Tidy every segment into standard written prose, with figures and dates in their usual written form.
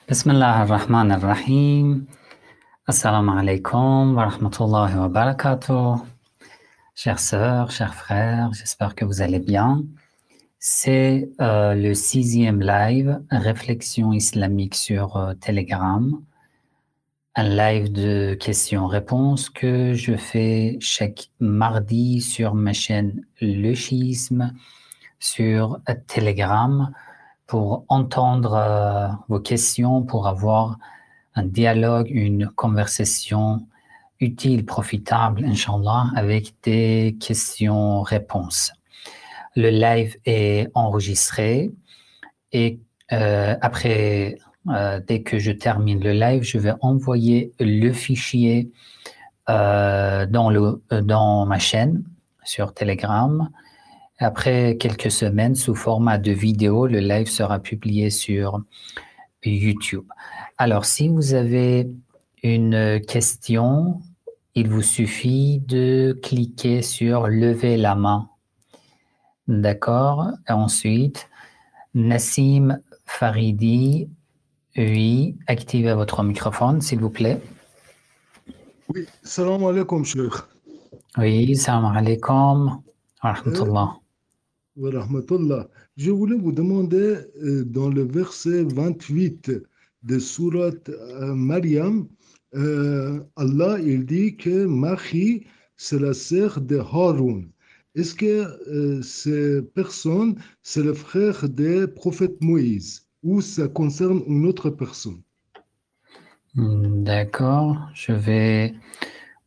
Bismillah ar-Rahman ar-Rahim. Assalamu alaikum wa rahmatullahi wa barakatuh. Chères sœurs, chers frères, j'espère que vous allez bien. C'est le 6e live Réflexion islamique sur Telegram, un live de questions-réponses que je fais chaque mardi sur ma chaîne Le Schisme sur Telegram pour entendre vos questions, pour avoir un dialogue, une conversation utile, profitable, Inch'Allah, avec des questions-réponses. Le live est enregistré et après, dès que je termine le live, je vais envoyer le fichier dans ma chaîne sur Telegram. Après quelques semaines, sous format de vidéo, le live sera publié sur YouTube. Alors, si vous avez une question, il vous suffit de cliquer sur lever la main. D'accord. Et ensuite, Nassim Faridi, oui, activez votre microphone, s'il vous plaît. Oui, salam alaikum, cheikh. Oui, salam alaikum wa rahmatullah. Wa rahmatullah. Je voulais vous demander, dans le verset 28 de sourate Maryam, Allah il dit que Marie, c'est la sœur de Haroun. Est-ce que ces personnes, c'est le frère du prophète Moïse ou ça concerne une autre personne? D'accord, je vais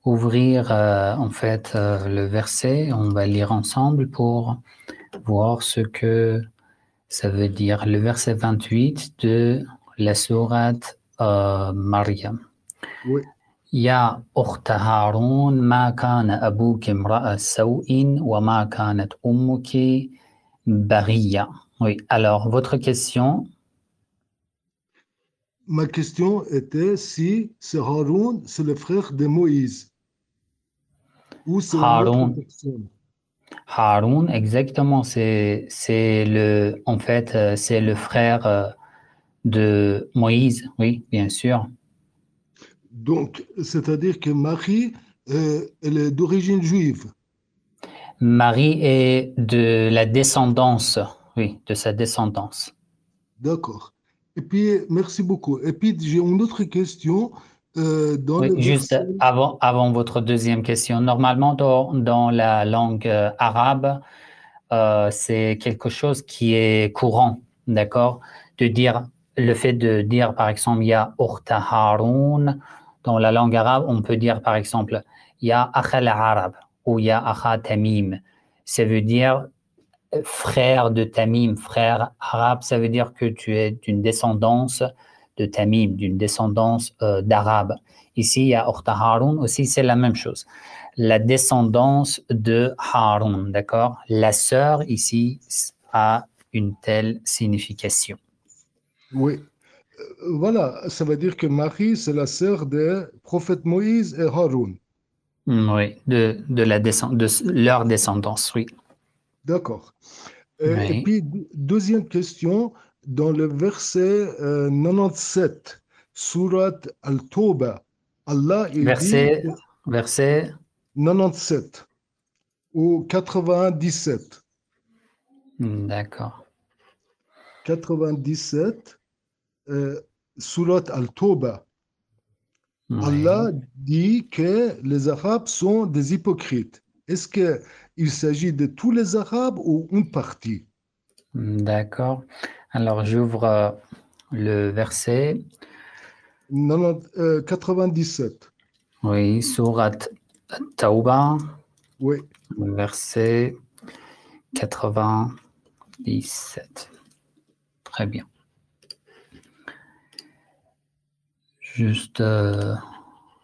ouvrir le verset, on va lire ensemble pour voir ce que ça veut dire. Le verset 28 de la sourate Maryam. Oui. Ya ukhta Haroun, ma kana abouki imra'a saw'in wa ma kanat ummuki baghiya. Oui, alors votre question? Ma question était si c'est Haroun, c'est le frère de Moïse ou c'est une autre Haroun. personne. Haroun, exactement, c'est c'est le frère de Moïse, oui, bien sûr. Donc, c'est-à-dire que Marie, elle est d'origine juive. Marie est de la descendance, oui, de sa descendance. D'accord. Et puis, merci beaucoup. Et puis, j'ai une autre question. Dans Oui, le juste verset, avant votre deuxième question, normalement dans la langue arabe, c'est quelque chose qui est courant, d'accord? De dire, le fait de dire par exemple, ya ukhta Haroun, dans la langue arabe, on peut dire par exemple, ya akhal arab ou ya akha Tamim. Ça veut dire frère de Tamim, frère arabe, ça veut dire que tu es d'une descendance de Tamim, d'une descendance d'arabe. Ici, il y a Ukhta Haroun aussi, c'est la même chose. La descendance de Haroun, d'accord? La sœur ici a une telle signification. oui. Voilà, ça veut dire que Marie, c'est la sœur des prophètes Moïse et Haroun. Oui, de leur descendance, oui. D'accord. Et Oui. puis, deuxième question, dans le verset 97, sourate Al-Tawbah, Allah, il dit Verset 97 ou 97. d'accord. 97, euh, sourate Al-Tawbah. Oui. Allah dit que les Arabes sont des hypocrites. Est-ce qu'il s'agit de tous les Arabes ou une partie? D'accord. Alors, j'ouvre le verset. 97. Oui, sourate Tauba, Oui, verset 97. Très bien. Juste un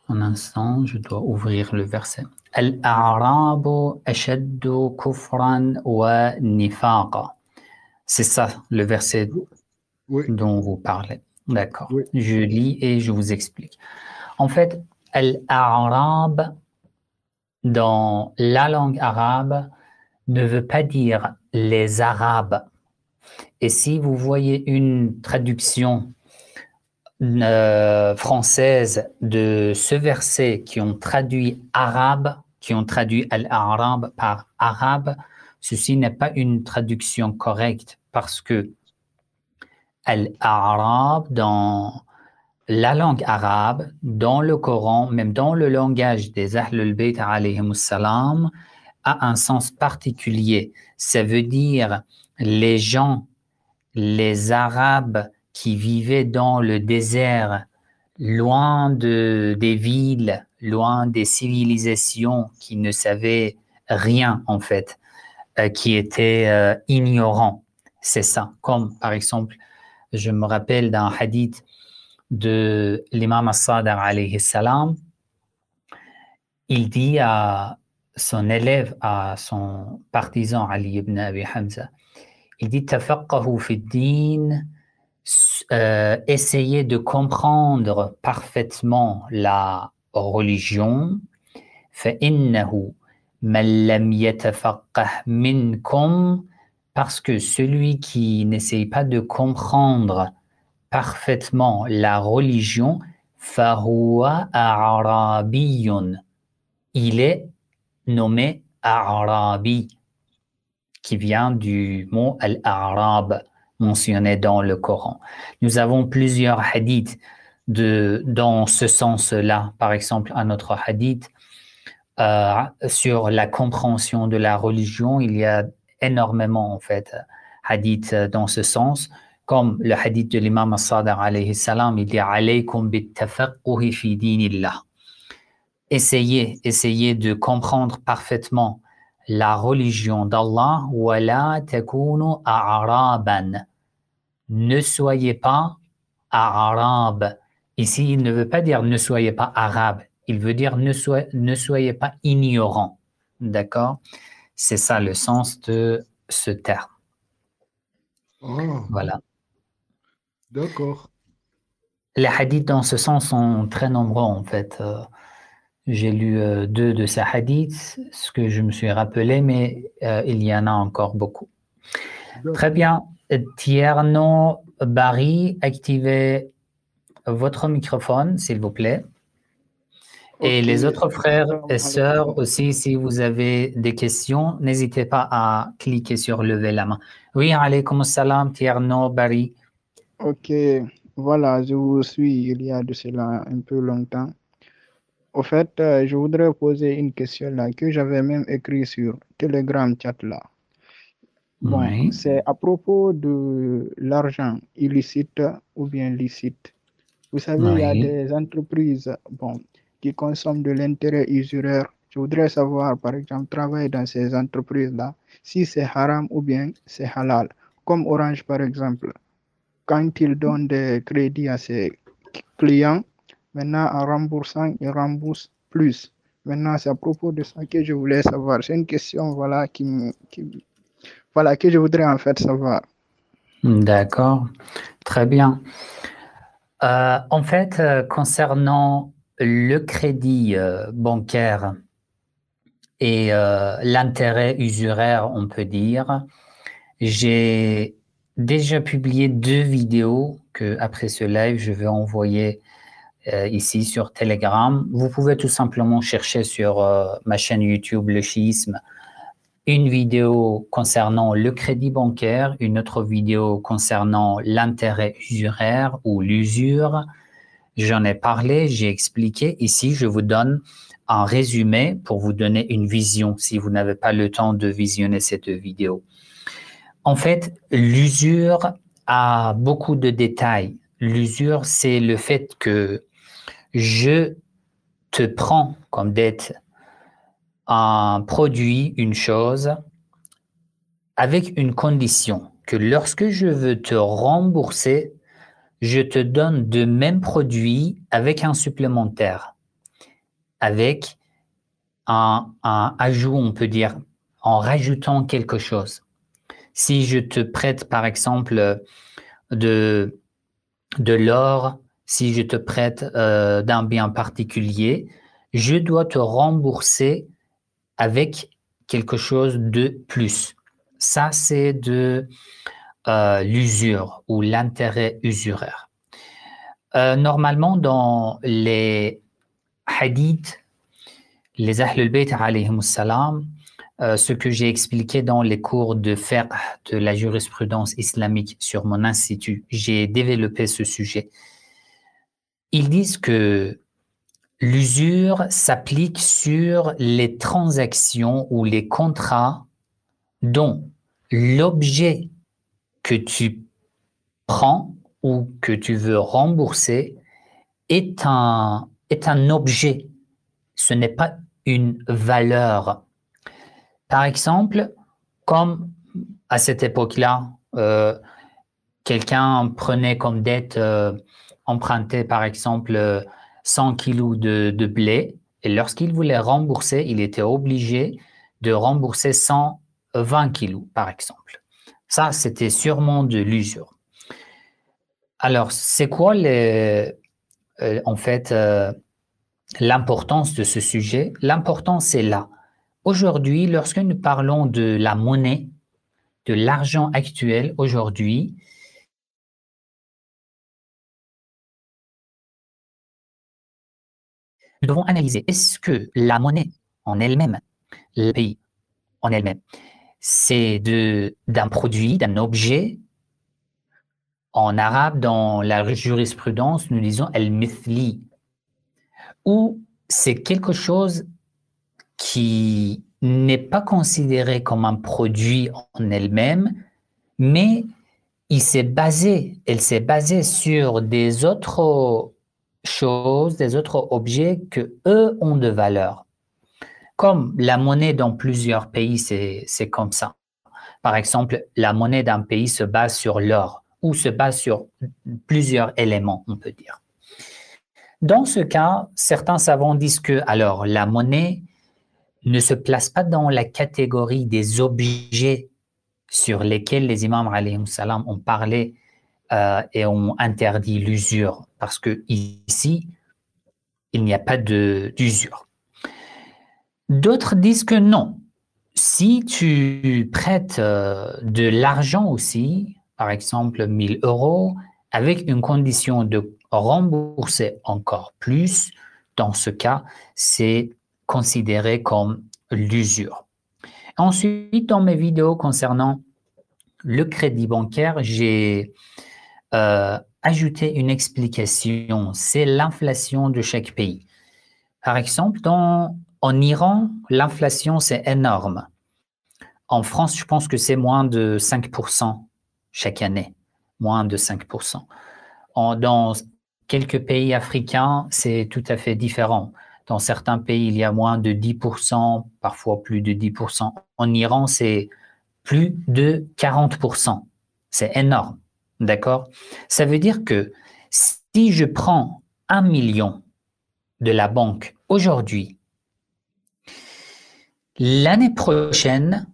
instant, je dois ouvrir le verset. Al-A'rabu ashaddu kufran wa nifaqa. C'est ça le verset oui, dont vous parlez. D'accord. oui. Je lis et je vous explique. En fait, Al-A'rab, dans la langue arabe, ne veut pas dire les Arabes. Et si vous voyez une traduction françaises de ce verset qui ont traduit arabe, qui ont traduit al-Arab par arabe, ceci n'est pas une traduction correcte parce que al-Arab dans la langue arabe, dans le Coran, même dans le langage des Ahlul Bayt alayhimus salam, a un sens particulier. Ça veut dire les gens, les Arabes qui vivaient dans le désert, loin des villes, loin des civilisations, qui ne savaient rien en fait, qui étaient ignorants. C'est ça. Comme par exemple, je me rappelle d'un hadith de l'imam as-Sadiq alayhi salam, il dit à son élève, à son partisan Ali ibn Abi Hamza, il dit tafaqahu fi din, essayez de comprendre parfaitement la religion, fa innahu man lam yatafaqqah minkum, parce que celui qui n'essaye pas de comprendre parfaitement la religion, fahuwa a'rabiyun, il est nommé Arabi, qui vient du mot al-Arab mentionné dans le Coran. Nous avons plusieurs hadiths dans ce sens-là. Par exemple, un autre hadith sur la compréhension de la religion, il y a énormément en fait hadiths dans ce sens, comme le hadith de l'imam as-Sadiq alayhi salam, il dit alaykum bit-tafaqquhi fi dinillah. Essayez de comprendre parfaitement la religion d'Allah. Wala takunu a'raban. Ne soyez pas arabe. Ici, il ne veut pas dire ne soyez pas arabe. Il veut dire ne soyez pas ignorant. D'accord? C'est ça le sens de ce terme. Ah, Voilà. d'accord. Les hadiths dans ce sens sont très nombreux en fait. J'ai lu 2 de ces hadiths, ce que je me suis rappelé, mais il y en a encore beaucoup. Très bien. Tierno Barry, activez votre microphone, s'il vous plaît. Et Ok. les autres frères et Assalamu sœurs alaikum. aussi, si vous avez des questions, n'hésitez pas à cliquer sur lever la main. Oui, alaykoum salam, Tierno Barry. Ok, voilà, je vous suis il y a de cela un peu longtemps. Au fait, je voudrais poser une question là que j'avais même écrit sur Telegram chat là. Bon, Oui. c'est à propos de l'argent illicite ou bien licite. Vous savez, il y a Oui. des entreprises bon, qui consomment de l'intérêt usuraire. Je voudrais savoir, par exemple, travailler dans ces entreprises-là, si c'est haram ou bien c'est halal. Comme Orange, par exemple. Quand il donne des crédits à ses clients, maintenant en remboursant, il rembourse plus. Maintenant, c'est à propos de ça que je voulais savoir. C'est une question voilà, voilà, que je voudrais en fait savoir. D'accord. Très bien. En fait, concernant le crédit bancaire et l'intérêt usuraire, on peut dire, j'ai déjà publié 2 vidéos que, après ce live, je vais envoyer ici sur Telegram. Vous pouvez tout simplement chercher sur ma chaîne YouTube Le Chiisme une vidéo concernant le crédit bancaire, une autre vidéo concernant l'intérêt usuraire ou l'usure. J'en ai parlé, j'ai expliqué. Ici, je vous donne un résumé pour vous donner une vision si vous n'avez pas le temps de visionner cette vidéo. En fait, l'usure a beaucoup de détails. L'usure, c'est le fait que je te prends comme dette un produit, une chose, avec une condition que lorsque je veux te rembourser, je te donne de même produit avec un supplémentaire, avec un ajout, on peut dire, en rajoutant quelque chose. Si je te prête, par exemple, de l'or, si je te prête d'un bien particulier, je dois te rembourser avec quelque chose de plus. Ça, c'est de l'usure ou l'intérêt usuraire. Normalement, dans les hadiths, les Ahlul Bayt alayhimus salam, ce que j'ai expliqué dans les cours de fiqh de la jurisprudence islamique sur mon institut, j'ai développé ce sujet. Ils disent que l'usure s'applique sur les transactions ou les contrats dont l'objet que tu prends ou que tu veux rembourser est un objet. Ce n'est pas une valeur. Par exemple, comme à cette époque-là, quelqu'un prenait comme dette, empruntait par exemple 100 kilos de blé, et lorsqu'il voulait rembourser, il était obligé de rembourser 120 kilos, par exemple. Ça, c'était sûrement de l'usure. Alors, c'est quoi en fait l'importance de ce sujet? L'importance est là. Aujourd'hui, lorsque nous parlons de la monnaie, de l'argent actuel aujourd'hui, nous devons analyser, est-ce que la monnaie en elle-même, le pays en elle-même, c'est d'un produit, d'un objet? En arabe, dans la jurisprudence, nous disons al-mithli, ou c'est quelque chose qui n'est pas considéré comme un produit en elle-même, mais elle s'est basée sur des autres choses, des autres objets que eux ont de valeur. Comme la monnaie dans plusieurs pays, c'est comme ça. Par exemple, la monnaie d'un pays se base sur l'or ou se base sur plusieurs éléments, on peut dire. Dans ce cas, certains savants disent que alors la monnaie ne se place pas dans la catégorie des objets sur lesquels les imams alayhim salam ont parlé et ont interdit l'usure, parce que ici, il n'y a pas d'usure. D'autres disent que non. Si tu prêtes de l'argent aussi, par exemple 1000 euros, avec une condition de rembourser encore plus, dans ce cas, c'est considéré comme l'usure. Ensuite, dans mes vidéos concernant le crédit bancaire, j'ai ajouté une explication, c'est l'inflation de chaque pays. Par exemple, en Iran, l'inflation, c'est énorme. En France, je pense que c'est moins de 5% chaque année, moins de 5%. Dans quelques pays africains, c'est tout à fait différent. Dans certains pays, il y a moins de 10%, parfois plus de 10%. En Iran, c'est plus de 40%. C'est énorme, d'accord? Ça veut dire que si je prends 1 million de la banque aujourd'hui, l'année prochaine,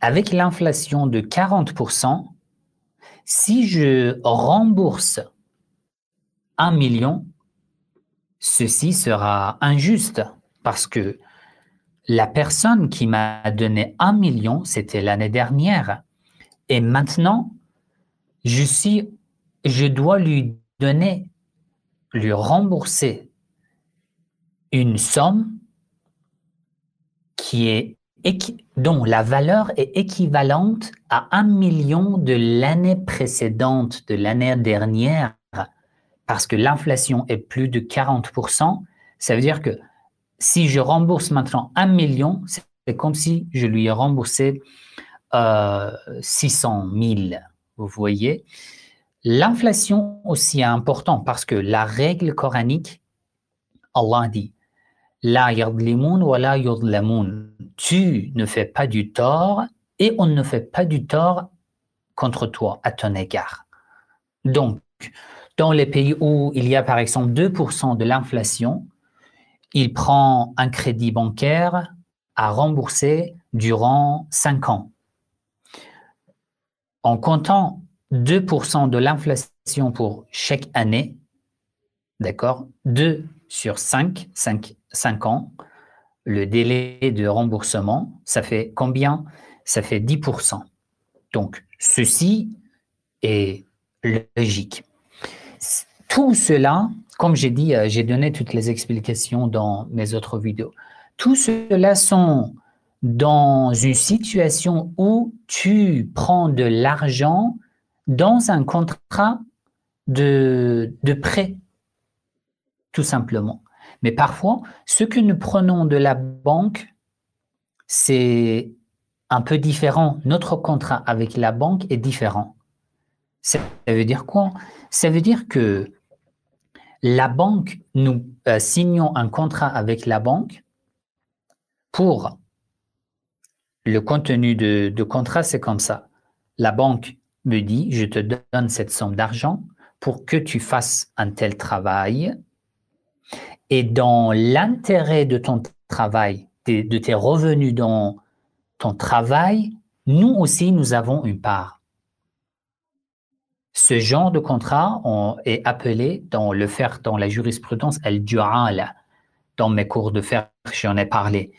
avec l'inflation de 40%, si je rembourse 1 million, ceci sera injuste parce que la personne qui m'a donné 1 million, c'était l'année dernière. Et maintenant, je dois lui rembourser une somme dont la valeur est équivalente à 1 million de l'année précédente, de l'année dernière, parce que l'inflation est plus de 40%. Ça veut dire que si je rembourse maintenant 1 million, c'est comme si je lui ai remboursé 600 000. Vous voyez? L'inflation aussi est importante parce que la règle coranique, Allah dit La yadlimoun wa la yudlamoun. Tu ne fais pas du tort et on ne fait pas du tort contre toi, à ton égard. Donc, dans les pays où il y a par exemple 2% de l'inflation, il prend un crédit bancaire à rembourser durant 5 ans. En comptant 2% de l'inflation pour chaque année, d'accord, 2 sur 5 ans, le délai de remboursement, ça fait combien? Ça fait 10%. Donc, ceci est logique. tout cela, comme j'ai dit, j'ai donné toutes les explications dans mes autres vidéos. Tout cela sont dans une situation où tu prends de l'argent dans un contrat de prêt, tout simplement. Mais parfois, ce que nous prenons de la banque, c'est un peu différent. Notre contrat avec la banque est différent. Ça veut dire quoi? Ça veut dire que la banque, nous signons un contrat avec la banque pour le contenu de contrat, c'est comme ça. La banque me dit, je te donne cette somme d'argent pour que tu fasses un tel travail et dans l'intérêt de ton travail, de tes revenus dans ton travail, nous aussi, nous avons une part. Ce genre de contrat est appelé dans la jurisprudence al-du'ala. Dans mes cours de fiqh, j'en ai parlé.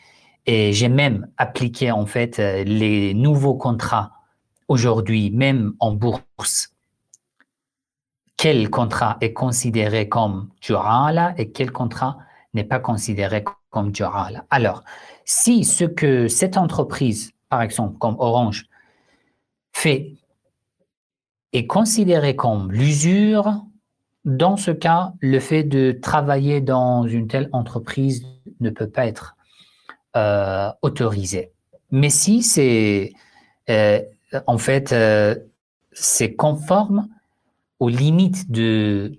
Et j'ai même appliqué en fait les nouveaux contrats aujourd'hui, même en bourse. Quel contrat est considéré comme du'ala et quel contrat n'est pas considéré comme du'ala. Alors, si ce que cette entreprise, par exemple comme Orange, fait est considéré comme l'usure, dans ce cas, le fait de travailler dans une telle entreprise ne peut pas être autorisé. Mais si c'est en fait c'est conforme aux limites de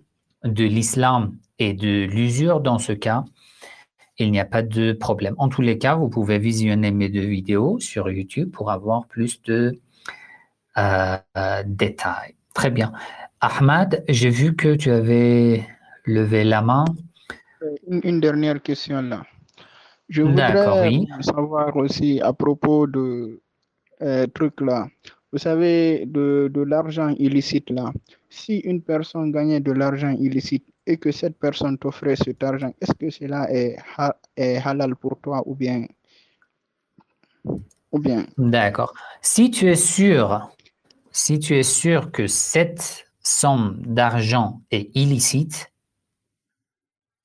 l'islam et de l'usure, dans ce cas, il n'y a pas de problème. En tous les cas, vous pouvez visionner mes 2 vidéos sur YouTube pour avoir plus de détails. Très bien. Ahmad, j'ai vu que tu avais levé la main. Une dernière question là. Je D'accord, voudrais oui. savoir aussi à propos de truc là. Vous savez, de l'argent illicite là. Si une personne gagnait de l'argent illicite et que cette personne t'offrait cet argent, est-ce que cela est halal pour toi ou bien? D'accord. Si tu es sûr que cette somme d'argent est illicite,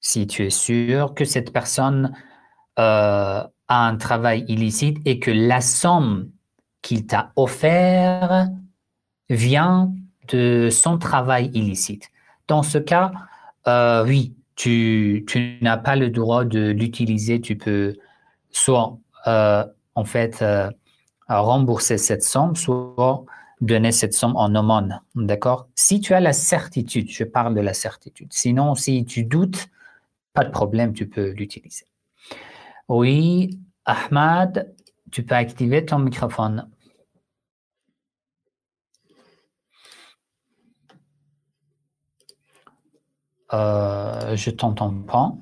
si tu es sûr que cette personne a un travail illicite et que la somme qu'il t'a offert vient de son travail illicite. Dans ce cas, oui, tu n'as pas le droit de l'utiliser. Tu peux soit en fait rembourser cette somme, soit donner cette somme en aumône. D'accord? Si tu as la certitude, je parle de la certitude. Sinon, si tu doutes, pas de problème, tu peux l'utiliser. Oui, Ahmad, tu peux activer ton microphone. Je t'entends pas.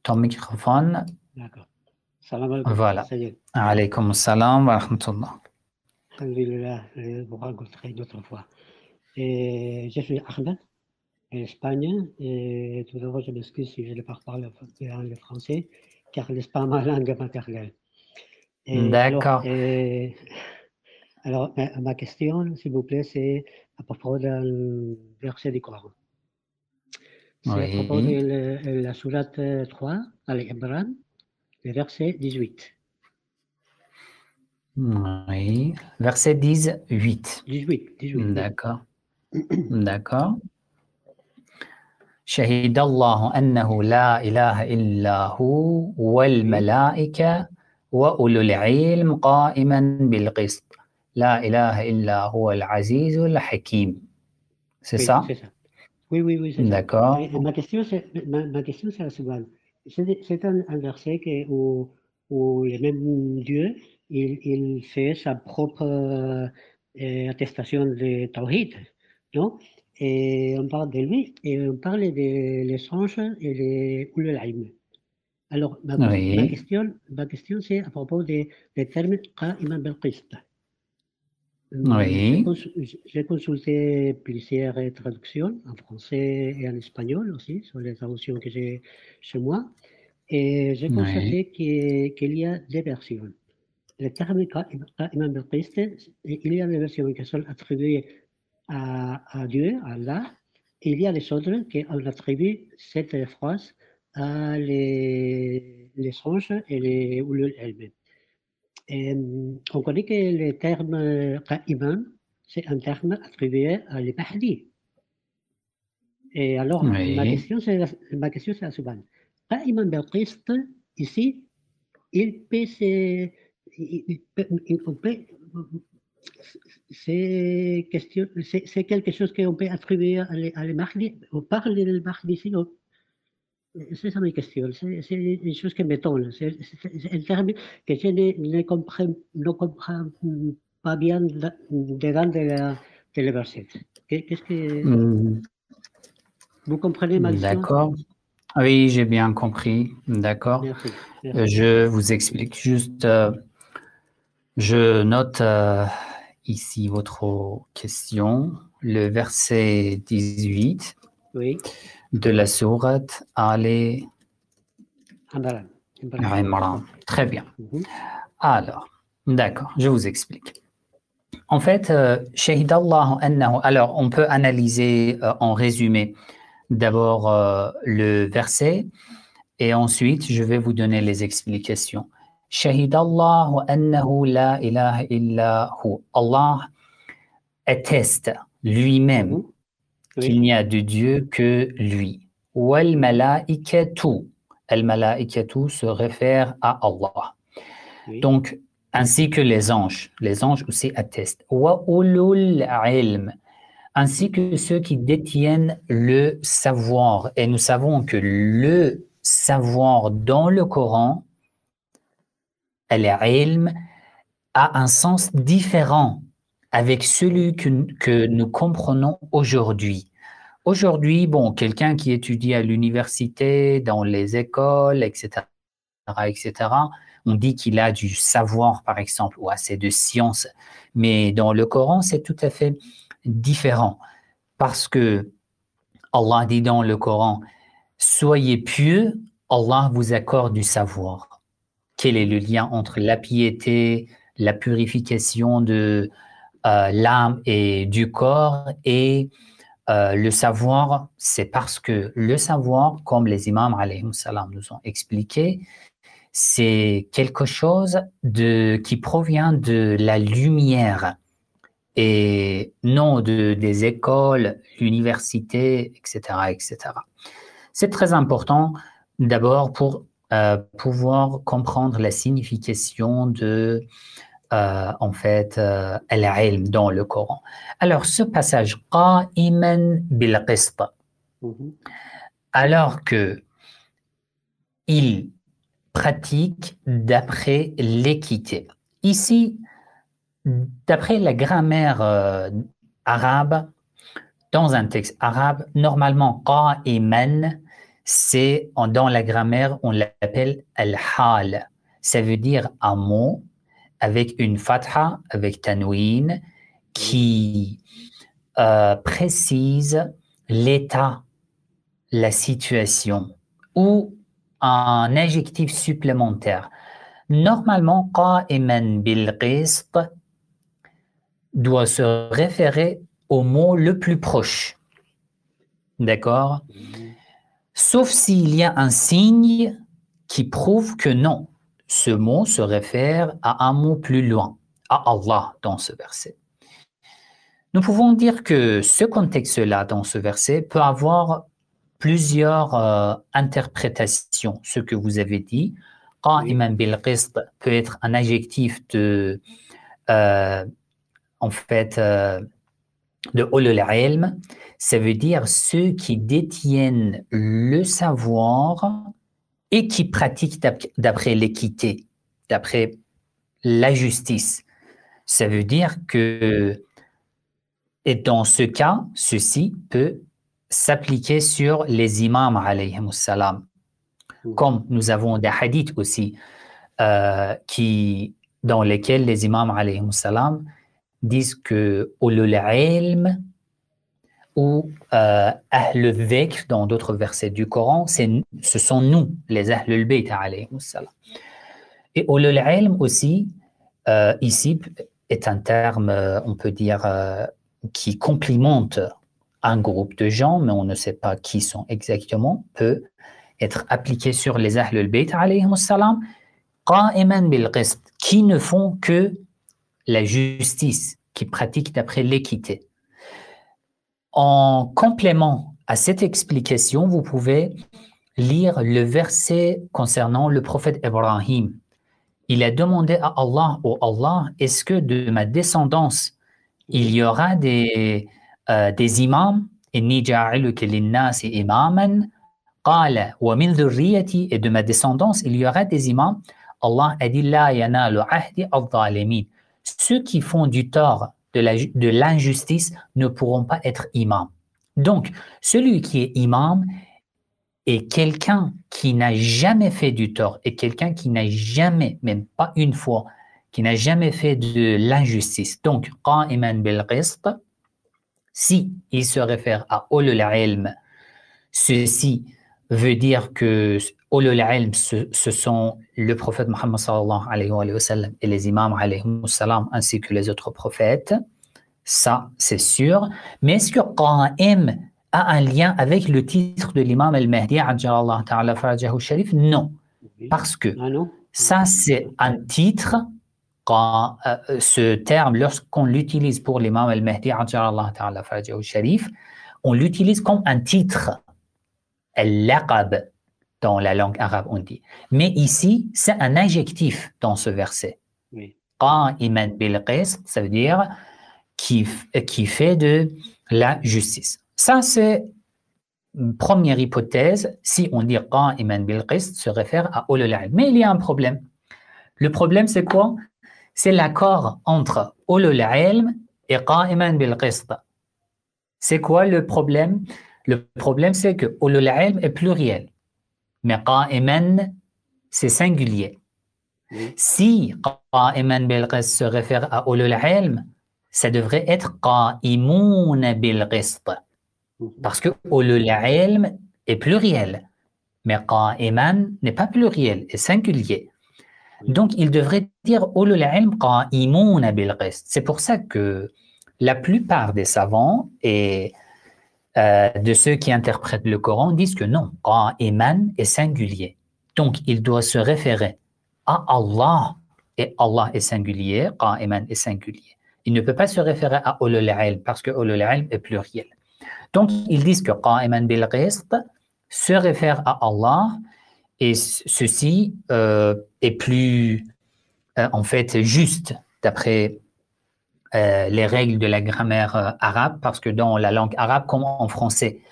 Ton microphone. D'accord. Salam alaikum. Voilà. Ça y est. Alaykoum salam wa rahmatullah. Alhamdulillah, je vous rencontrer une autre fois. Et je suis Ahmed, espagnol, et tout d'abord, je m'excuse si je ne parle pas le français, car n'est pas ma langue maternelle. D'accord. Alors, ma question, s'il vous plaît, c'est à propos d'un verset du Coran. C'est à propos de la sourate 3, Al-Imran, le verset 18. Oui, verset 18. 18. D'accord. D'accord. شهد الله أنه لا إله إلا هو والملائكة وأولو العلم قائما بالقسط لا إله إلا هو العزيز الحكيم. C'est ça? C'est ça. Oui, c'est ça. D'accord. Ma question, c'est la suivante. C'est un verset où le même Dieu, il fait sa propre attestation de Tawhid, non? Et on parle de lui, et on parle des anges et des Ulul Ilm. Alors, ma question, c'est à propos des termes Qa'iman bil Qist. Oui. J'ai consulté plusieurs traductions en français et en espagnol aussi, sur les traductions que j'ai chez moi, et j'ai constaté qu'il y a des versions. Le terme Qa'imam bil-Qist, il y a des versions qui sont attribuées à Dieu, à Allah, il y a les autres qu'on attribue cette phrase à les anges et les ulul ilm. On connaît que le terme qa'iman, c'est un terme attribué à l'Mahdi. Et alors, ma Oui. question c'est la suivante. Qa'iman bil qist, ici, il peut se, on peut, c'est quelque chose qu'on peut attribuer à l'Mahdi. On parle du Mahdi sinon. C'est ça ma question. C'est une chose qui m'étonne. C'est un terme que je ne comprends pas bien dedans de le verset. Qu'est-ce que Hmm, vous comprenez ma question? d'accord. Oui, j'ai bien compris. D'accord. Merci. Merci. Je vous explique juste. Je note ici votre question. Le verset 18 Oui. de la sourate Ali Imran. Imran. Très bien. Mhm. Alors, d'accord, je vous explique. En fait, Shahidallahu annahu. Alors, on peut analyser en résumé d'abord le verset et ensuite je vais vous donner les explications. Shahidallahu annahu la ilaha illa hu. Allah atteste lui-même Mhm. qu'il Oui. n'y a de Dieu que lui. Wal malaikatu. Al malaikatu se réfère à Allah. Oui. Donc, ainsi que les anges aussi attestent. Wa ulul ilm, ainsi que ceux qui détiennent le savoir. Et nous savons que le savoir dans le Coran, al-ilm, a un sens différent avec celui que nous comprenons aujourd'hui. Aujourd'hui, bon, quelqu'un qui étudie à l'université, dans les écoles, etc., etc., on dit qu'il a du savoir, par exemple, ou assez de science. Mais dans le Coran, c'est tout à fait différent. Parce que Allah dit dans le Coran, soyez pieux, Allah vous accorde du savoir. Quel est le lien entre la piété, la purification de l'âme et du corps et le savoir? C'est parce que le savoir, comme les imams alayhim salam nous ont expliqué, c'est quelque chose qui provient de la lumière et non des écoles, l'université, etc., etc. C'est très important d'abord pour pouvoir comprendre la signification de en fait al-ilm dans le Coran. Alors ce passage qa'iman bil qist, Mhm. alors que il pratique d'après l'équité. Ici, d'après la grammaire arabe, dans un texte arabe, normalement, qa'iman, c'est dans la grammaire, on l'appelle al-hal. Ça veut dire un mot avec une fatha, avec tanwin, qui précise l'état, la situation, ou un adjectif supplémentaire. Normalement, qa'iman bil qist doit se référer au mot le plus proche. D'accord? Sauf s'il y a un signe qui prouve que non, ce mot se réfère à un mot plus loin, à Allah dans ce verset. Nous pouvons dire que ce contexte-là dans ce verset peut avoir plusieurs interprétations. Ce que vous avez dit, qa'iman bil qist peut être un adjectif de en fait de ulul ilm, ça veut dire ceux qui détiennent le savoir et qui pratiquent d'après l'équité, d'après la justice. Ça veut dire que, et dans ce cas, ceci peut s'appliquer sur les imams alayhimus salam. Comme nous avons des hadiths aussi dans lesquels les imams alayhimus salam disent que ulul ilm ou Ahl al-Dhikr dans d'autres versets du Coran, ce sont nous, les Ahl al-Bayt alayhimus salam. Et ulul ilm aussi, ici, est un terme, on peut dire, qui complimente un groupe de gens, mais on ne sait pas qui sont exactement, peut être appliqué sur les Ahlul Bayt alayhim salam, qa'iman bil qist, qui ne font que la justice, qui pratiquent d'après l'équité. En complément à cette explication, vous pouvez lire le verset concernant le prophète Ibrahim. Il a demandé à Allah, oh Allah, est-ce que de ma descendance, il y aura des imams? Inni ja'aluka lin-nasi imaman. Qala wa min dhurriyyati, et de ma descendance, il y aura des imams. Allah a dit la yanalu ahdi adh-dhalimin. Ceux qui font du tort, de l'injustice, ne pourront pas être imams. Donc, celui qui est imam est quelqu'un qui n'a jamais fait du tort et quelqu'un qui n'a jamais, même pas une fois, qui n'a jamais fait de l'injustice. Donc, qa'iman bil qist, si il se réfère à ulul ilm, ceci veut dire que ulul ilm, ce sont le prophète Muhammad sallallahu alayhi wa sallam et les imams alayhi wa sallam, ainsi que les autres prophètes. Ça, c'est sûr. Mais est-ce que qa'im a un lien avec le titre de l'imam al-Mahdi ajjalallahu ta'ala farajahu sharif? Non. Parce que ça, c'est un titre. Ce terme, lorsqu'on l'utilise pour l'imam al-Mahdi ajjalallahu ta'ala farajahu sharif, on l'utilise comme un titre. Al-laqab, dans la langue arabe, on dit. Mais ici, c'est un adjectif dans ce verset. Qa'iman bil qist, ça veut dire qui fait de la justice. Ça, c'est une première hypothèse. Si on dit qa'iman bil qist, se réfère à ulul ilm. Mais il y a un problème. Le problème, c'est quoi? C'est l'accord entre ulul ilm et qa'iman bil qist. C'est quoi le problème? Le problème, c'est que ulul ilm est pluriel, mais qa'iman, c'est singulier. Si qa'iman bil qist se réfère à ulul ilm, ça devrait être qa'imun bil qist, parce que ulul ilm est pluriel, mais qa'iman n'est pas pluriel, est singulier. Donc, il devrait dire ulul ilm qa'imun bil qist. C'est pour ça que la plupart des savants et de ceux qui interprètent le Coran disent que non, qa'iman est singulier. Donc, il doit se référer à Allah, et Allah est singulier, qa'iman est singulier. Il ne peut pas se référer à ulul ilm parce que ulul ilm est pluriel. Donc, ils disent que qa'iman bil qist se réfère à Allah, et ceci est plus en fait juste d'après les règles de la grammaire arabe, parce que dans la langue arabe, comme en français,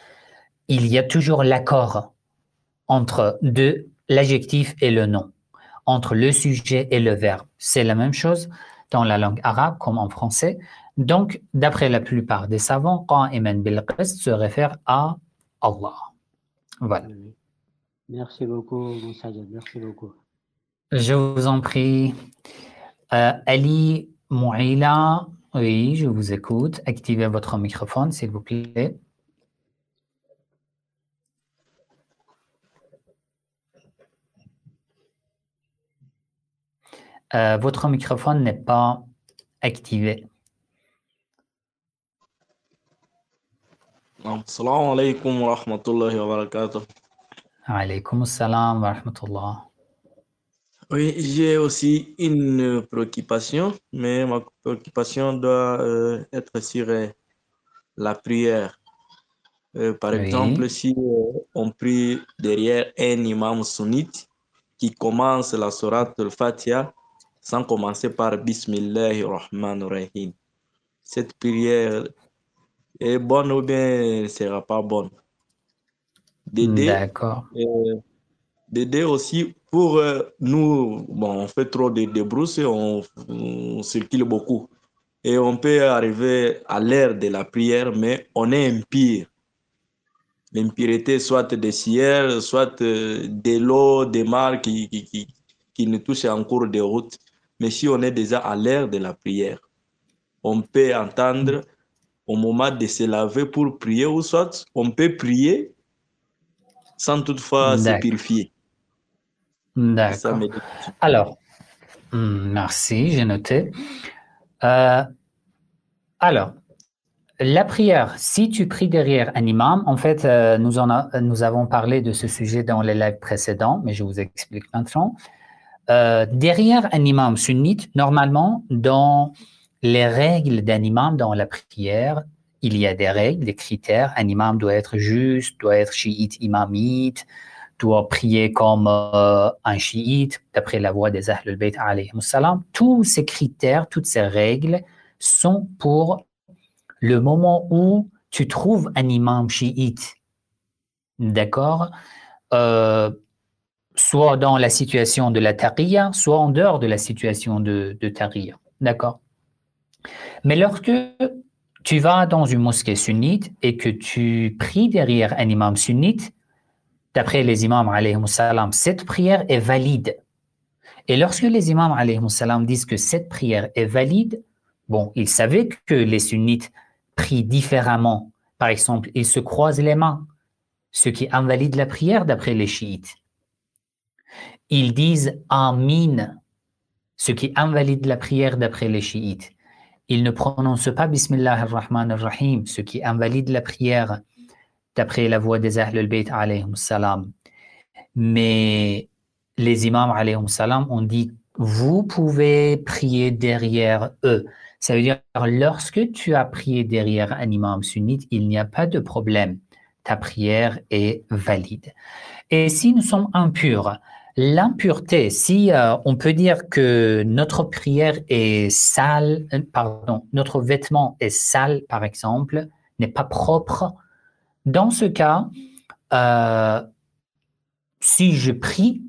il y a toujours l'accord entre l'adjectif et le nom, entre le sujet et le verbe. C'est la même chose dans la langue arabe comme en français. Donc, d'après la plupart des savants, qa'iman bil qist se réfère à Allah. Voilà. Merci beaucoup, Moussajed. Merci beaucoup. Je vous en prie. Ali Mouila, oui, je vous écoute. Activez votre microphone, s'il vous plaît. Votre microphone n'est pas activé. Assalamu alaikum wa rahmatullahi wa barakatuh. Alaykoum assalam wa rahmatullah. Oui, j'ai aussi une préoccupation, mais ma préoccupation doit être sur la prière. Par exemple, si on prie derrière un imam sunnite qui commence la sourate al-Fatiha sans commencer par Bismillahir Rahmanir Rahim, cette prière est bonne ou bien ne sera pas bonne? D'accord. D'aider aussi pour nous, bon, on fait trop de brousse, on circule beaucoup et on peut arriver à l'heure de la prière, mais on est impire. L'impureté, soit des ciels, soit de l'eau, des mares qui nous touchent en cours de route. Mais si on est déjà à l'heure de la prière, on peut entendre au moment de se laver pour prier, ou soit on peut prier sans toutefois se purifier. D'accord. Alors, merci, j'ai noté. Alors, La prière, si tu pries derrière un imam, en fait, nous avons parlé de ce sujet dans les lives précédents, mais je vous explique maintenant. Derrière un imam sunnite, normalement, dans les règles d'un imam dans la prière, il y a des règles, des critères. Un imam doit être juste, doit être chiite, imamite, doit prier comme un chiite, d'après la voix des Ahlul Bayt alayhim salam. Tous ces critères, toutes ces règles sont pour le moment où tu trouves un imam chiite, d'accord, soit dans la situation de la taqiyya, soit en dehors de la situation de taqiyya, d'accord. Mais lorsque tu vas dans une mosquée sunnite et que tu pries derrière un imam sunnite, d'après les imams alayhim salam, cette prière est valide. Et lorsque les imams alayhim salam disent que cette prière est valide, bon, ils savaient que les sunnites prient différemment. Par exemple, ils se croisent les mains, ce qui invalide la prière d'après les chiites. Ils disent Amin, ce qui invalide la prière d'après les chiites. Ils ne prononcent pas Bismillah ar-Rahman ar-Rahim, ce qui invalide la prière d'après la voix des Ahlul Bayt alayhim salam. Mais les imams alayhim salam ont dit vous pouvez prier derrière eux. Ça veut dire lorsque tu as prié derrière un imam sunnite, il n'y a pas de problème. Ta prière est valide. Et si nous sommes impurs, l'impureté, si on peut dire que notre prière est sale, notre vêtement est sale, par exemple, n'est pas propre, dans ce cas, si je prie,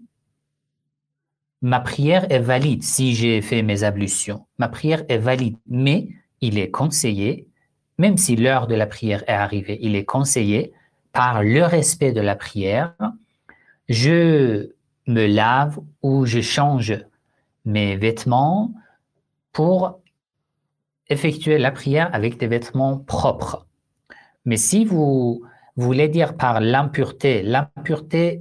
ma prière est valide. Si j'ai fait mes ablutions, ma prière est valide. Mais il est conseillé, même si l'heure de la prière est arrivée, il est conseillé, par le respect de la prière, je me lave ou je change mes vêtements pour effectuer la prière avec des vêtements propres. Mais si vous voulez dire par l'impureté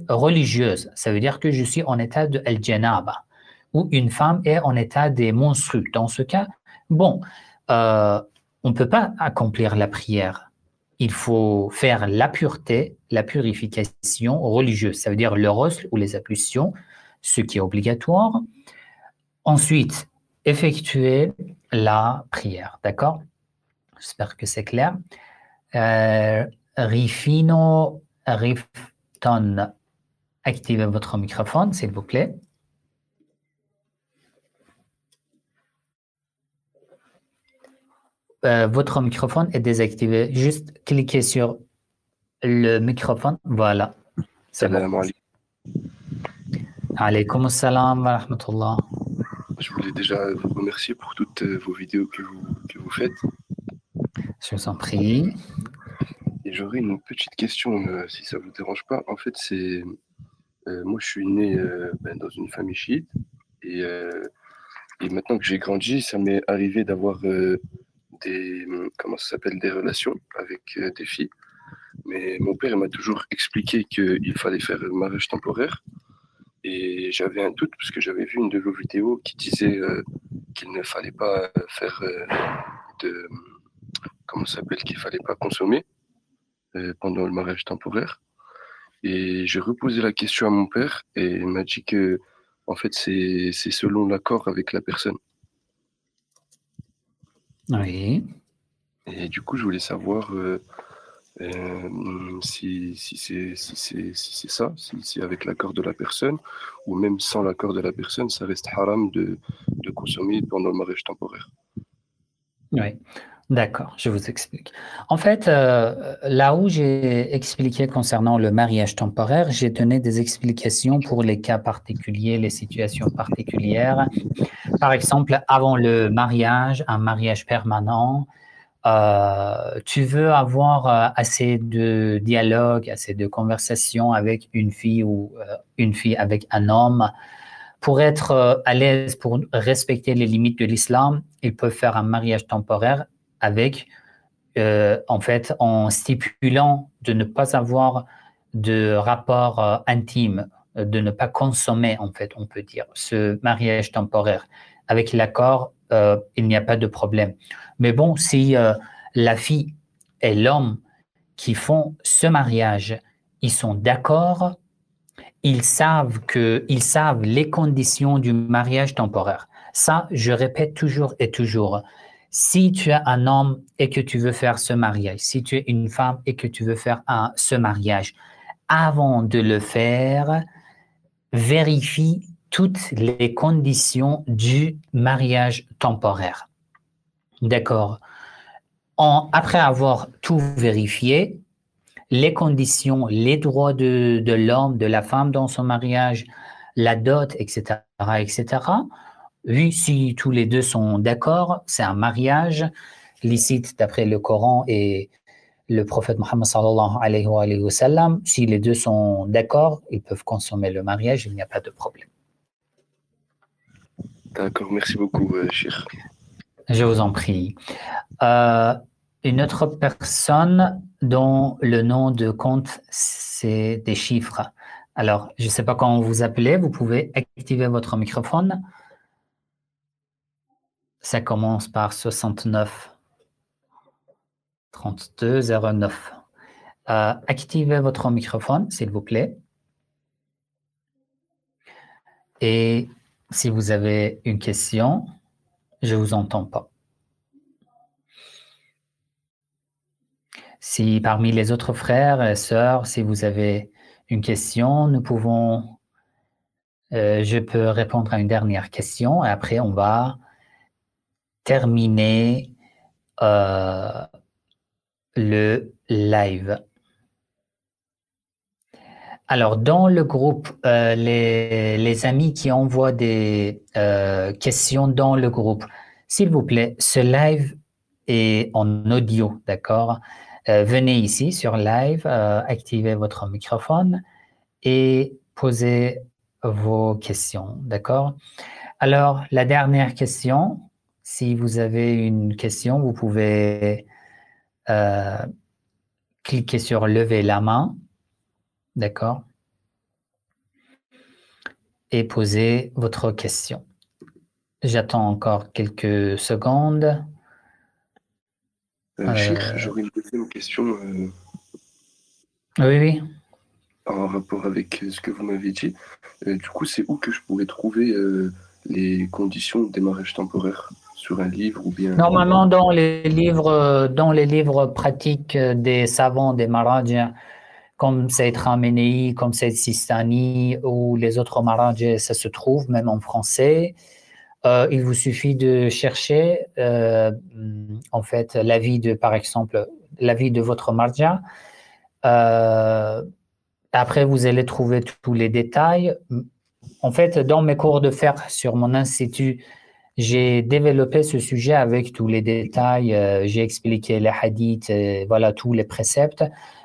religieuse, ça veut dire que je suis en état de al-janaba, ou une femme est en état des menstrues. Dans ce cas, bon, on ne peut pas accomplir la prière. Il faut faire la pureté, la purification religieuse, ça veut dire le ghusl ou les ablutions, ce qui est obligatoire. Ensuite, effectuer la prière, d'accord? J'espère que c'est clair. Rifton, activez votre microphone, s'il vous plaît. Votre microphone est désactivé. Juste cliquez sur le microphone. Voilà. Salam alaikum. Alaykoum assalam wa rahmatullah. Je voulais déjà vous remercier pour toutes vos vidéos que vous faites. Je vous en prie. Et j'aurais une petite question, si ça ne vous dérange pas. En fait, c'est moi, je suis né dans une famille chiite. Et maintenant que j'ai grandi, ça m'est arrivé d'avoir des relations avec des filles. Mais mon père m'a toujours expliqué qu'il fallait faire un mariage temporaire. Et j'avais un doute parce que j'avais vu une de vos vidéos qui disait qu'il ne fallait pas faire qu'il fallait pas consommer pendant le mariage temporaire. Et j'ai reposé la question à mon père et il m'a dit que en fait c'est selon l'accord avec la personne. Oui. Et du coup, je voulais savoir si c'est ça, si c'est avec l'accord de la personne, ou même sans l'accord de la personne, ça reste haram de consommer pendant le mariage temporaire. Oui, d'accord, je vous explique. En fait, là où j'ai expliqué concernant le mariage temporaire, j'ai donné des explications pour les cas particuliers, les situations particulières. Par exemple, avant le mariage, un mariage permanent, tu veux avoir assez de dialogue, assez de conversation avec une fille ou une fille avec un homme pour être à l'aise, pour respecter les limites de l'islam. Ils peuvent faire un mariage temporaire avec, en fait, en stipulant de ne pas avoir de rapport intime, de ne pas consommer, en fait, on peut dire, ce mariage temporaire. Avec l'accord, il n'y a pas de problème. Mais bon, si la fille et l'homme qui font ce mariage, ils sont d'accord, ils savent les conditions du mariage temporaire. Ça, je répète toujours et toujours. Si tu es un homme et que tu veux faire ce mariage, si tu es une femme et que tu veux faire ce mariage, avant de le faire, vérifie toutes les conditions du mariage temporaire. D'accord. Après avoir tout vérifié, les conditions, les droits de l'homme, de la femme dans son mariage, la dot, etc., etc. Oui, si tous les deux sont d'accord, c'est un mariage licite d'après le Coran et le prophète Mohammed sallallahu alayhi wa sallam. Si les deux sont d'accord, ils peuvent consommer le mariage, il n'y a pas de problème. D'accord, merci beaucoup, Cheikh. Je vous en prie. Une autre personne dont le nom de compte, c'est des chiffres. Alors, je ne sais pas comment vous appelez, vous pouvez activer votre microphone. Ça commence par 69 32 09. Activez votre microphone, s'il vous plaît. Et si vous avez une question, je ne vous entends pas. Si parmi les autres frères et sœurs, si vous avez une question, je peux répondre à une dernière question et après on va terminer le live. Alors, dans le groupe, les amis qui envoient des questions dans le groupe, s'il vous plaît, ce live est en audio, d'accord? Venez ici sur live, activez votre microphone et posez vos questions, d'accord? Alors, la dernière question, si vous avez une question, vous pouvez cliquer sur lever la main, d'accord? Et poser votre question. J'attends encore quelques secondes. Cheikh, j'aurais une deuxième question. Oui. En rapport avec ce que vous m'avez dit. Du coup, c'est où que je pourrais trouver les conditions de démarrage temporaire? Sur un livre ou bien... Normalement, dans les livres pratiques des savants, des marajis, comme Saïd Khamenei, comme Saïd Sistani ou les autres marajis, ça se trouve même en français. Il vous suffit de chercher en fait l'avis de, par exemple, l'avis de votre marja. Après, vous allez trouver tous les détails. En fait, dans mes cours de fiqh sur mon institut, j'ai développé ce sujet avec tous les détails. J'ai expliqué les hadiths, voilà, tous les préceptes.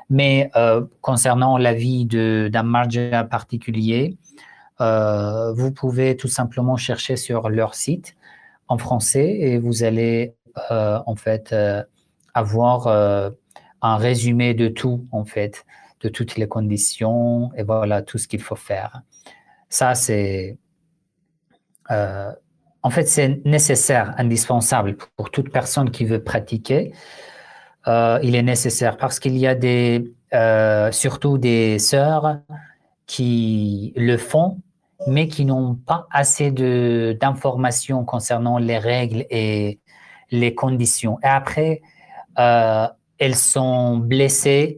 Mais concernant l'avis d'un marja particulier, vous pouvez tout simplement chercher sur leur site en français et vous allez en fait avoir un résumé de tout, en fait, de toutes les conditions et voilà tout ce qu'il faut faire. Ça, c'est en fait, c'est nécessaire, indispensable pour toute personne qui veut pratiquer. Il est nécessaire parce qu'il y a surtout des sœurs qui le font, mais qui n'ont pas assez d'informations concernant les règles et les conditions. Et après, elles sont blessées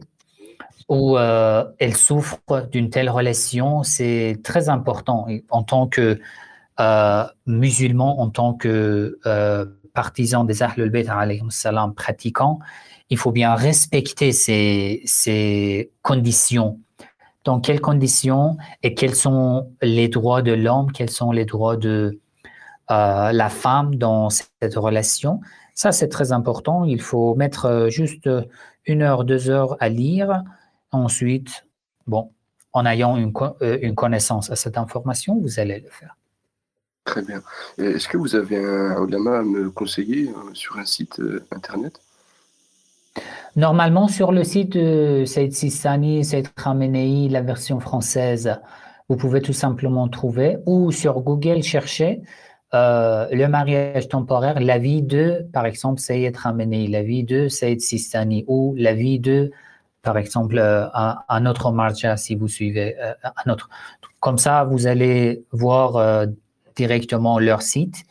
ou elles souffrent d'une telle relation. C'est très important en tant que musulman, en tant que partisan des Ahlul Bayt alayhim salam pratiquants, il faut bien respecter ces conditions. Dans quelles conditions et quels sont les droits de l'homme, quels sont les droits de la femme dans cette relation. Ça, c'est très important. Il faut mettre juste 1 heure, 2 heures à lire. Ensuite, bon, en ayant une connaissance à cette information, vous allez le faire. Très bien. Est-ce que vous avez un ulama à me conseiller sur un site internet? Normalement, sur le site de Saïd Sistani, Saïd Khamenei, la version française, vous pouvez tout simplement trouver, ou sur Google, chercher le mariage temporaire, la vie de, par exemple, Sayyid Khamenei, la vie de Sayyid Sistani, ou la vie de, par exemple, un autre marja, si vous suivez un autre. Comme ça, vous allez voir directement leur site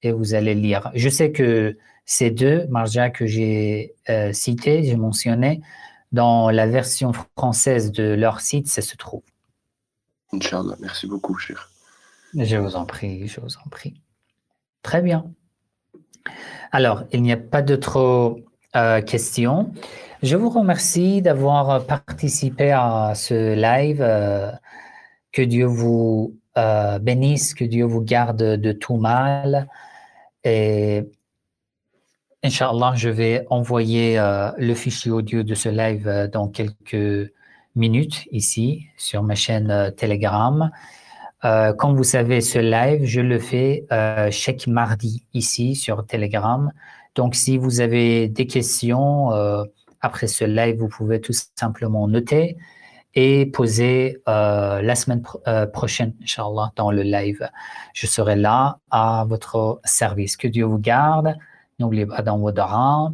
et vous allez lire. Je sais que ces deux marjas que j'ai cités, j'ai mentionné, dans la version française de leur site, ça se trouve. Inch'Allah, merci beaucoup, cher. Je vous en prie, je vous en prie. Très bien. Alors, il n'y a pas d'autres questions. Je vous remercie d'avoir participé à ce live. Que Dieu vous bénisse, que Dieu vous garde de tout mal. Et Inch'Allah, je vais envoyer le fichier audio de ce live dans quelques minutes ici sur ma chaîne Telegram. Comme vous savez, ce live, je le fais chaque mardi ici sur Telegram. Donc, si vous avez des questions après ce live, vous pouvez tout simplement noter et poser la semaine prochaine, Inch'Allah, dans le live. Je serai là à votre service. Que Dieu vous garde. N'oubliez pas dans vos du'as.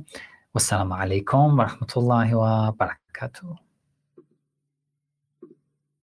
Wassalamu alaikum wa rahmatullahi wa barakatuh.